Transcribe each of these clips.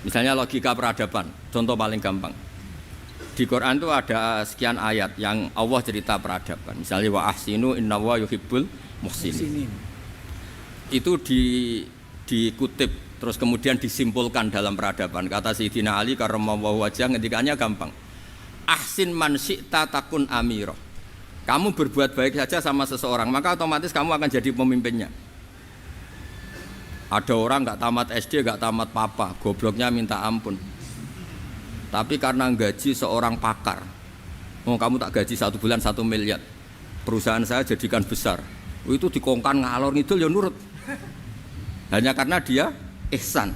Misalnya logika peradaban, contoh paling gampang. Di Quran itu ada sekian ayat yang Allah cerita peradaban. Misalnya wa ahsinu innallaha yuhibbul muhsinin. Itu dikutip terus kemudian disimpulkan dalam peradaban. Kata Sayyidina Ali karramallahu wajhah ngendikannya gampang. Ahsin man syi'ta takun amira. Kamu berbuat baik saja sama seseorang, maka otomatis kamu akan jadi pemimpinnya. Ada orang nggak tamat SD, nggak tamat papa, gobloknya minta ampun. Tapi karena gaji seorang pakar, oh kamu tak gaji 1 bulan 1 miliar, perusahaan saya jadikan besar. Itu dikongkan ngalor ngidul ya nurut. Hanya karena dia ihsan.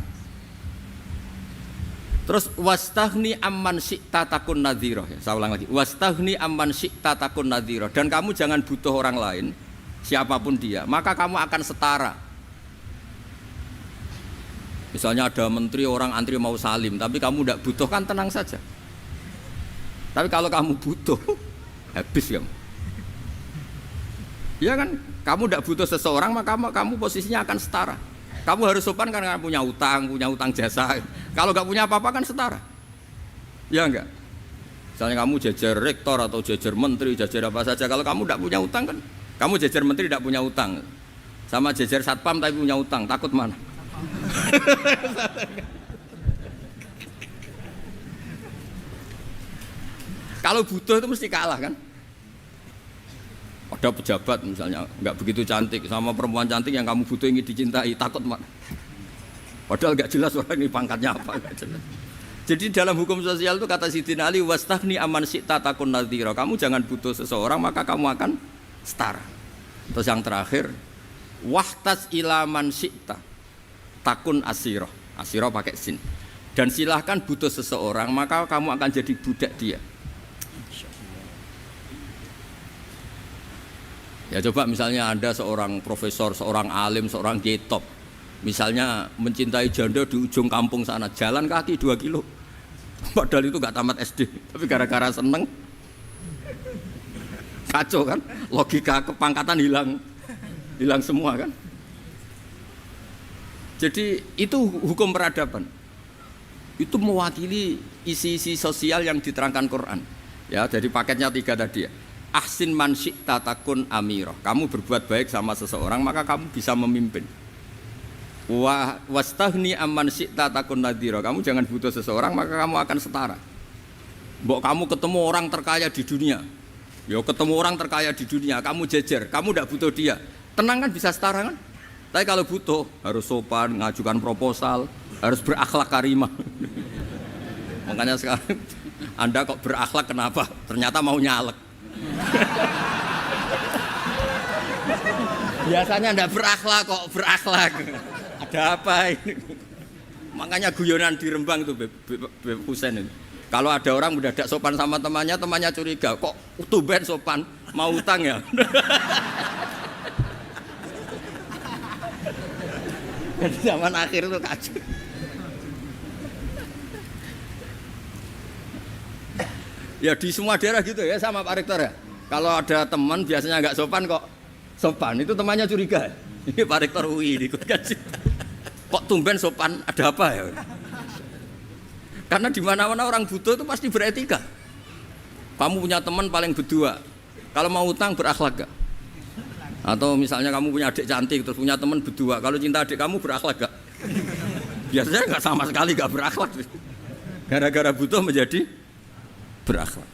Terus wastaghni amman syi'ta takun nadhira. Ya, saya ulang lagi. Wastaghni amman syi'ta takun nadhira. Dan kamu jangan butuh orang lain, siapapun dia, maka kamu akan setara. Misalnya ada menteri orang antri mau salim, tapi kamu tidak butuh kan tenang saja. Tapi kalau kamu butuh, habis kamu. Ya kan, kamu tidak butuh seseorang maka kamu posisinya akan setara. Kamu harus sopan karena punya utang jasa. Kalau nggak punya apa-apa kan setara. Ya enggak. Misalnya kamu jajar rektor atau jajar menteri, jajar apa saja. Kalau kamu tidak punya utang kan, kamu jajar menteri tidak punya utang, sama jajar satpam tapi punya utang, takut mana? Kalau butuh itu mesti kalah kan? Ada pejabat misalnya nggak begitu cantik sama perempuan cantik yang kamu butuh ingin dicintai, takut mak. Padahal nggak jelas orang ini pangkatnya apa. Jadi dalam hukum sosial itu kata Sayyidina Ali wastaghni amman syi'ta takun nadhira. Kamu jangan butuh seseorang maka kamu akan setara. Terus yang terakhir wahtas ila man syi'ta takun asiro, asiro pakai sin. Dan silahkan butuh seseorang maka kamu akan jadi budak dia. Ya coba misalnya Anda seorang profesor, seorang alim, seorang getop, misalnya mencintai janda di ujung kampung sana, jalan kaki 2 kilo, padahal itu gak tamat SD, tapi gara-gara seneng, kacau kan, logika kepangkatan hilang semua kan. Jadi itu hukum peradaban. Itu mewakili isi-isi sosial yang diterangkan Quran. Ya, jadi paketnya 3 tadi ya. Ahsin man syi'ta takun amira. Kamu berbuat baik sama seseorang maka kamu bisa memimpin. Wastaghni amman syi'ta takun nadhira. Kamu jangan butuh seseorang maka kamu akan setara. Mbok kamu ketemu orang terkaya di dunia. Ya ketemu orang terkaya di dunia, kamu jejer, kamu tidak butuh dia. Tenang kan bisa setara kan? Tapi kalau butuh harus sopan, ngajukan proposal, harus berakhlak karimah. Makanya sekarang Anda kok berakhlak kenapa? Ternyata mau nyalek. Biasanya Anda berakhlak kok berakhlak. Ada apa ini? Makanya guyonan di Rembang itu Beb Husain itu. Kalau ada orang mendadak sopan sama temannya curiga, kok tumben sopan, mau utang ya? Di zaman akhir itu kacau. Ya di semua daerah gitu ya sama Pak Rektor ya. Kalau ada teman biasanya nggak sopan kok sopan, itu temannya curiga. Ini Pak Rektor UI ikut kaji. Kok tumben sopan, ada apa ya? Karena di mana-mana orang butuh itu pasti beretika. Kamu punya teman paling berdua, kalau mau utang berakhlak gak? Atau misalnya kamu punya adik cantik terus punya teman berdua, kalau cinta adik kamu berakhlak gak? Biasanya nggak sama sekali nggak berakhlak. Gara-gara butuh menjadi berakhlak.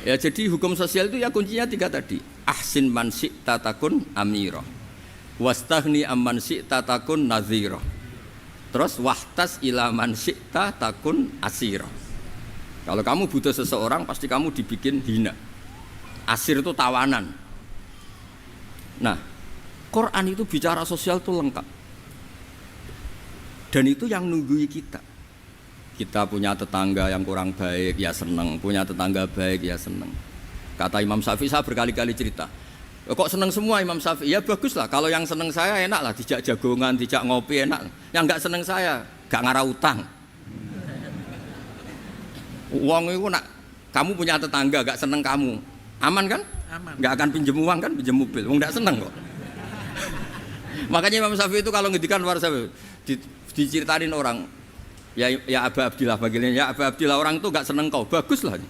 Ya jadi hukum sosial itu ya kuncinya 3 tadi. Ahsin man syi'ta takun amira. Wastaghni amman syi'ta takun nadhira. Terus wahtas ila man syi'ta takun asira. Kalau kamu butuh seseorang pasti kamu dibikin hina. Asir itu tawanan. Nah, Quran itu bicara sosial itu lengkap. Dan itu yang nunggui kita. Kita punya tetangga yang kurang baik, ya seneng. Punya tetangga baik, ya seneng. Kata Imam Syafi'i, saya berkali-kali cerita. Kok seneng semua Imam Syafi'i? Ya bagus lah, kalau yang seneng saya enak lah. Dijak jagongan, dijak ngopi enak. Yang gak seneng saya, gak ngarah utang. Uang itu nak, kamu punya tetangga gak seneng kamu. Aman kan? Aman. Gak akan pinjem uang kan, pinjem mobil. Wong gak seneng kok. Makanya Imam Syafi'i itu kalau ngedikan luar Syafi'i, diceritain orang, ya Aba Abdillah bagiannya, ya Aba Abdillah orang itu nggak seneng kau, bagus lah.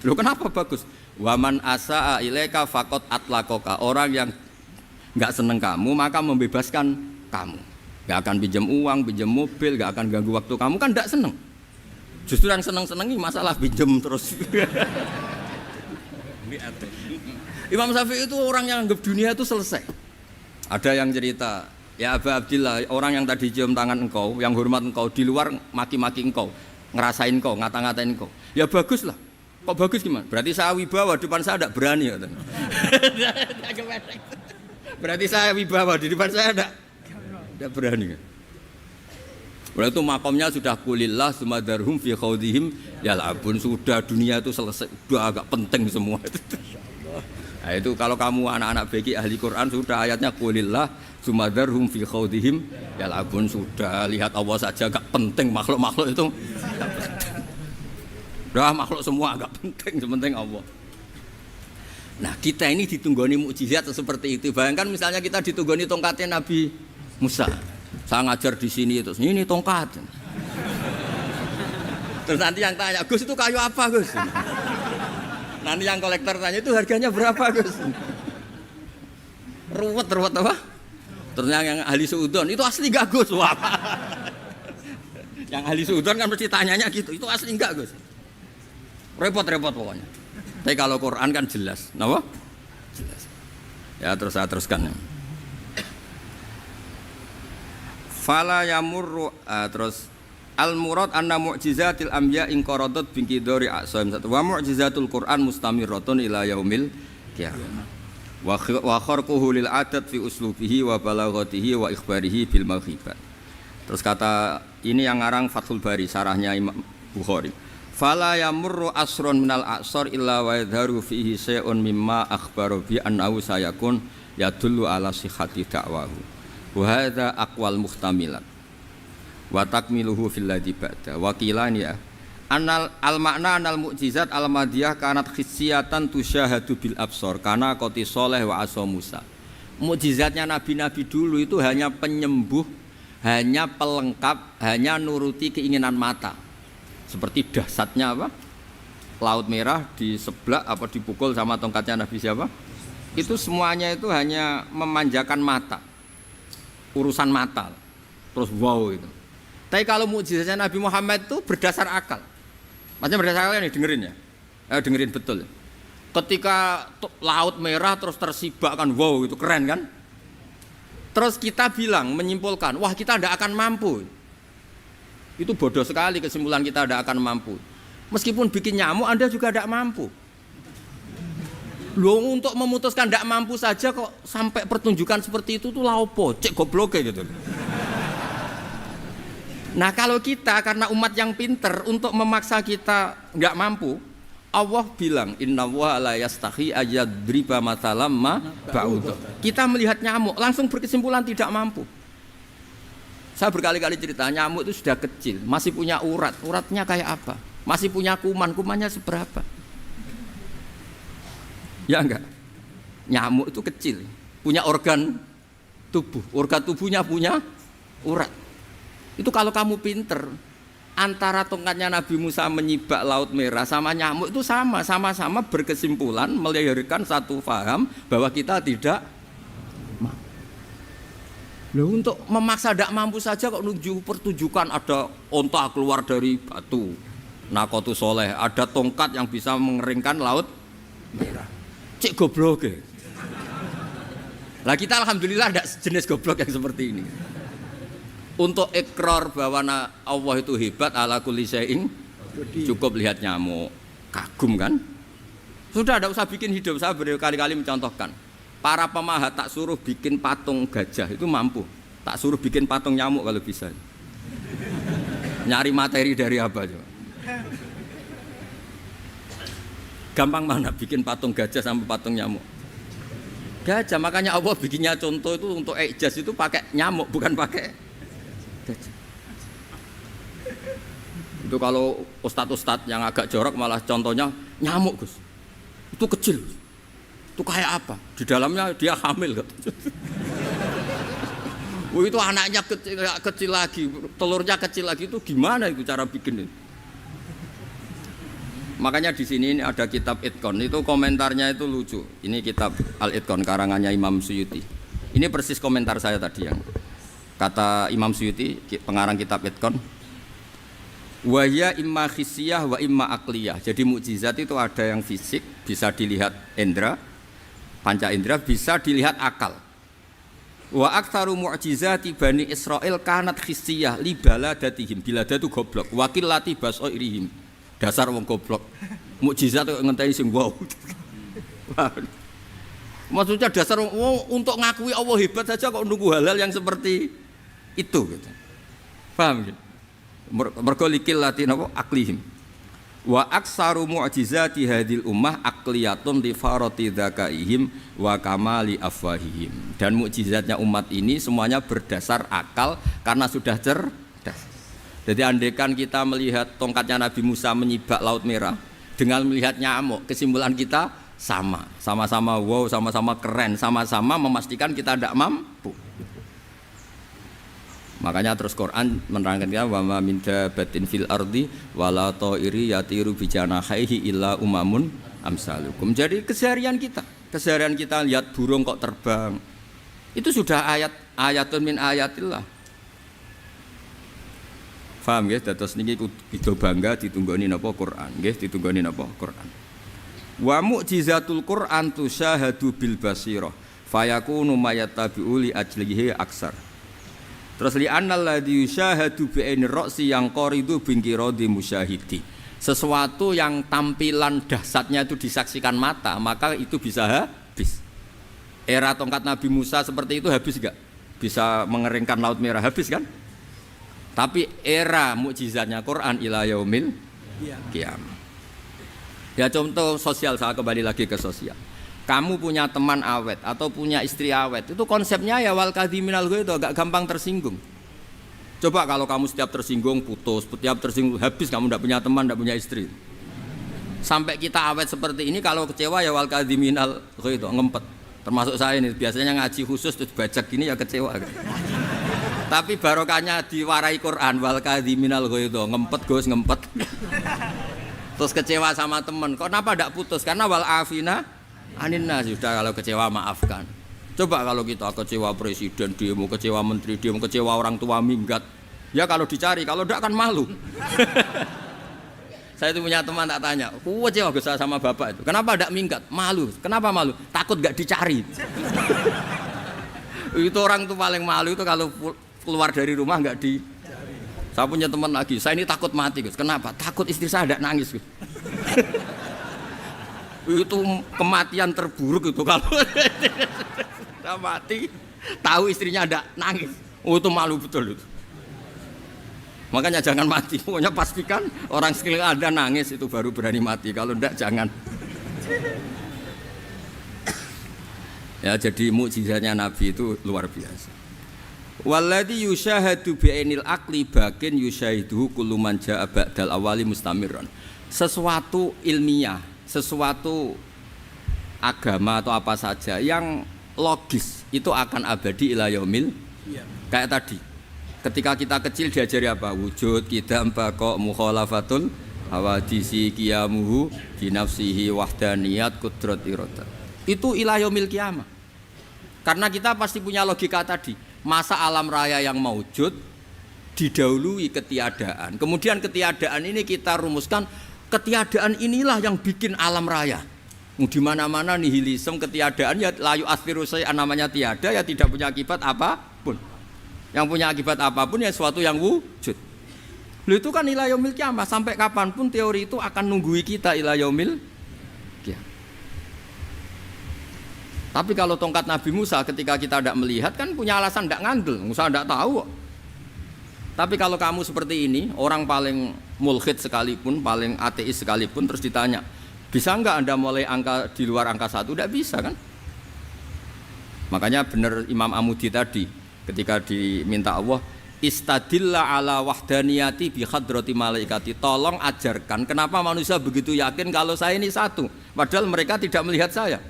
Loh kenapa bagus? Waman asaa ilaika faqat atlaqaka. Orang yang nggak seneng kamu maka membebaskan kamu. Nggak akan pinjam uang, pinjam mobil, nggak akan ganggu waktu kamu kan nggak seneng. Justru yang seneng-senengi masalah pinjam terus. Imam Syafi'i itu orang yang anggap dunia itu selesai. Ada yang cerita, ya Aba Abdillah, orang yang tadi cium tangan engkau, yang hormat engkau, di luar maki-maki engkau, ngerasain engkau, ngata-ngatain engkau. Ya bagus lah. Kok bagus gimana? Berarti saya wibawa, depan saya tidak berani. Berarti saya wibawa, di depan saya tidak berani. Berarti itu makomnya sudah kulillah sumadarhum fi khawdihim yal'abun. Sudah dunia itu selesai, sudah agak penting semua. Nah itu kalau kamu anak-anak beki ahli Quran sudah ayatnya kulillah sumadarhum fi khawdihim yal'abun. Sudah lihat Allah saja agak penting, makhluk-makhluk itu agak penting. Udah makhluk semua agak penting, sepenting Allah. Nah kita ini ditunggoni mukjizat seperti itu. Bayangkan misalnya kita ditunggoni tongkatnya Nabi Musa. Saya ngajar di sini terus ini tongkat. Terus nanti yang tanya, Gus itu kayu apa Gus? Nanti yang kolektor tanya itu harganya berapa Gus? Ruwet apa? Terus yang ahli suudon itu asli gak Gus? Wah. Yang ahli suudon kan mesti tanyanya gitu, itu asli enggak Gus? Repot-repot pokoknya. Tapi kalau Quran kan jelas, kenapa? Jelas. Ya terus saya teruskan. Fala yamurru terus al murad anna mu'jizatil anbiya in qaradat binqidari aqsam satu wa mu'jizatul Quran mustamirratun ila yaumil qiyamah. Wa kharquhu lil adat fi uslubihi wa balaghatihi wa ikhbarihi bil maghibat. Terus kata ini yang ngarang Fathul Bari sarahnya Imam Bukhari. Fala yamurru asrun minal aqsar illa wa yadharu fihi syai'un mimma akhbaru bi annahu sayakun yadullu ala sihhati da'wahu. Wa hadza aqwal muhtamilat wa takmiluhu fil ladzi ba'da wa qilani ya anal al makna anal mukjizat al madiyah kanat khissiyatan tusyahadu bil absar kana qati sholeh wa asa Musa. Mukjizatnya nabi-nabi dulu itu hanya penyembuh, hanya pelengkap, hanya nuruti keinginan mata. Seperti dahsyatnya apa? Laut Merah diseblak apa dipukul sama tongkatnya Nabi siapa? Itu semuanya itu hanya memanjakan mata. Urusan mata. Terus wow itu. Tapi kalau mukjizatnya Nabi Muhammad itu berdasar akal. Maksudnya berdasar akal nih dengerin ya. Dengerin betul. Ketika Laut Merah terus tersibak kan wow itu keren kan? Terus kita bilang menyimpulkan, wah kita tidak akan mampu. Itu bodoh sekali kesimpulan kita tidak akan mampu. Meskipun bikin nyamuk Anda juga tidak mampu. Loh untuk memutuskan tidak mampu saja kok sampai pertunjukan seperti itu tuh laopo, cek goblok gitu. Nah kalau kita karena umat yang pinter untuk memaksa kita nggak mampu, Allah bilang innallaha la yastahi ayadriba mathalam ma ba'ud. Kita melihat nyamuk langsung berkesimpulan tidak mampu. Saya berkali-kali cerita nyamuk itu sudah kecil, masih punya urat, uratnya kayak apa? Masih punya kuman, kumannya seberapa? Ya enggak, nyamuk itu kecil, punya organ tubuhnya punya urat. Itu kalau kamu pinter, antara tongkatnya Nabi Musa menyibak Laut Merah sama nyamuk itu sama-sama berkesimpulan melahirkan satu faham bahwa kita tidak mampu. Loh untuk memaksa tidak mampu saja kok nunjuk pertunjukan ada onta keluar dari batu, Naqatu Sholeh, ada tongkat yang bisa mengeringkan Laut Merah. Cek goblok ya. Lah kita alhamdulillah ada jenis goblok yang seperti ini. Untuk ikrar bahwa Allah itu hebat ala kulli syai'in cukup lihat nyamuk, kagum kan? Sudah tidak usah bikin hidup. Saya berkali-kali mencontohkan. Para pemahat tak suruh bikin patung gajah itu mampu. Tak suruh bikin patung nyamuk kalau bisa. Nyari materi dari apa coba? Gampang mana bikin patung gajah sampai patung nyamuk? Gajah, makanya Allah bikinnya contoh itu untuk ijaz itu pakai nyamuk bukan pakai gajah. Itu kalau ustadz-ustadz yang agak jorok malah contohnya nyamuk Gus. Itu kecil. Itu kayak apa? Di dalamnya dia hamil. Oh, itu anaknya kecil lagi, telurnya kecil lagi, itu gimana itu cara bikin itu? Makanya di sini ini ada kitab Itqan, itu komentarnya itu lucu. Ini kitab Al-Itqan karangannya Imam Suyuti. Ini persis komentar saya tadi yang kata Imam Suyuti, pengarang kitab Itqan. Wa ya imma khissiyah wa imma aqliyah. Jadi mukjizat itu ada yang fisik, bisa dilihat indra, panca indra, bisa dilihat akal. Wa aktsaru mu'jizati Bani Israil kanat khissiyah li baladatihim. Bilada itu goblok, wakillati basairihim. Dasar wong goblok. Mukjizat kok ngenteni sing wow. Maksudnya dasar untuk ngakui Allah hebat saja kok nunggu hal-hal yang seperti itu gitu. Paham gitu? Mergo likillati napa aklihim. Wa aksaru mu'jizati hadil ummah aqliyatun li farati dzakaihim wa kamali afwahihim. Dan mukjizatnya umat ini semuanya berdasar akal karena sudah cerdas. Jadi andaikan kita melihat tongkatnya Nabi Musa menyibak Laut Merah dengan melihat nyamuk, kesimpulan kita sama-sama wow, sama-sama keren, sama-sama memastikan kita tidak mampu. Makanya terus Quran menerangkan kita wa ma min dabatin fil ardi wala ta'iri yatiru bi janahihi illa umamun amsalukum. Jadi keseharian kita lihat burung kok terbang. Itu sudah ayatun min ayatillah. Paham nggih? Dados niki kudu bangga ditunggoni napa Quran, nggih ditunggoni napa Quran. Wa mu'jizatul Quran tusyahadu bil basirah fayakunu mayatabi'u li ajlihi aksar. Terus li annal ladzi yusyahadu bi ainir ra'si yang qaridu bingkiradi musyahidi. Sesuatu yang tampilan dahsyatnya itu disaksikan mata, maka itu bisa habis. Era tongkat Nabi Musa seperti itu habis enggak? Bisa mengeringkan Laut Merah, habis kan? Tapi era mukjizatnya Quran ila yaumil qiyamah. Ya contoh sosial, saya kembali lagi ke sosial. Kamu punya teman awet atau punya istri awet, itu konsepnya ya wal kadhiminal ghaidh, agak gampang tersinggung. Coba kalau kamu setiap tersinggung putus, setiap tersinggung habis, kamu tidak punya teman, tidak punya istri. Sampai kita awet seperti ini, kalau kecewa ya wal kadhiminal ghaidh, ngempet. Termasuk saya ini, biasanya ngaji khusus terus bajak gini ya kecewa. Tapi barokahnya diwarai Quran wal kadhiminal ghaidh, ngempet Gus, ngempet. Terus kecewa sama teman, kenapa tidak putus? Karena wal afina aninna, sudah kalau kecewa maafkan. Coba kalau kita kecewa presiden demo, kecewa menteri demo, kecewa orang tua minggat, ya kalau dicari, kalau tidak kan malu. Saya itu punya teman tak tanya, kecewa Gus sama bapak itu, kenapa tidak minggat? Malu. Kenapa malu? Takut gak dicari. Itu orang tuh paling malu itu kalau keluar dari rumah nggak di. Saya punya teman lagi, saya ini takut mati Gus. Kenapa? Takut istri saya tidak nangis Gus. Itu kematian terburuk itu kalau sudah mati tahu istrinya ada nangis, itu malu betul itu. Makanya jangan mati, pokoknya pastikan orang sekeliling ada nangis itu baru berani mati, kalau enggak jangan. Ya jadi mukjizatnya Nabi itu luar biasa. Walladzi yusyahadu bi'ainil aqli bakin yusyahiduhu kullu man jaa ba'dal awali mustamirran. Sesuatu ilmiah, sesuatu agama atau apa saja yang logis itu akan abadi ila yaumil. Kayak tadi ketika kita kecil diajari apa? Wujud, qidam, baqa, mukhalafatul hawadisi, qiyamuhu binafsihi, wahdaniyat, qudrat, iradah. Itu ila yaumil qiyamah. Karena kita pasti punya logika tadi, masa alam raya yang maujud didahului ketiadaan. Kemudian ketiadaan ini kita rumuskan, ketiadaan inilah yang bikin alam raya. Di mana-mana nihilisme, ketiadaan ya layu asfiru saya namanya tiada, ya tidak punya akibat apapun. Yang punya akibat apapun ya sesuatu yang wujud. Lalu itu kan ila yaumil qiyamah, sampai kapanpun teori itu akan nunggui kita ila yaumil qiyamah. Tapi kalau tongkat Nabi Musa ketika kita tidak melihat kan punya alasan tidak ngandel, Musa tidak tahu. Tapi kalau kamu seperti ini, orang paling mulhid sekalipun, paling ateis sekalipun, terus ditanya, bisa enggak Anda mulai angka di luar angka 1? Tidak bisa kan? Makanya benar Imam Amudi tadi ketika diminta Allah, istadilla ala wahdaniyati bi hadrati malaikati, tolong ajarkan kenapa manusia begitu yakin kalau saya ini satu, padahal mereka tidak melihat saya.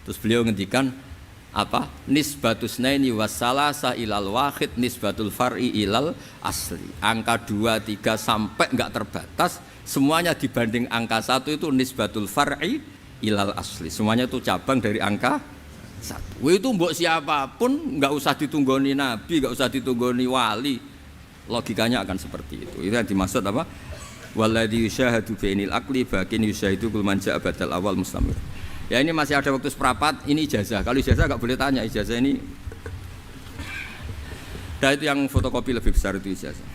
Terus beliau ngendikan, apa nisbatus naini wassalasa ilal wahid nisbatul far'i ilal asli. Angka 2, 3 sampai enggak terbatas, semuanya dibanding angka 1 itu nisbatul far'i ilal asli. Semuanya itu cabang dari angka 1. Itu mbok siapapun enggak usah ditunggoni nabi, enggak usah ditunggoni wali. Logikanya akan seperti itu. Itu yang dimaksud apa? Walladzi yusyahadu bainil aqli bakin yusyahidu kul man ja'a badal awal mustamir. Ya ini masih ada waktu seprapat, ini ijazah. Kalau ijazah enggak boleh tanya, ijazah ini. Dan itu yang fotokopi lebih besar itu ijazah.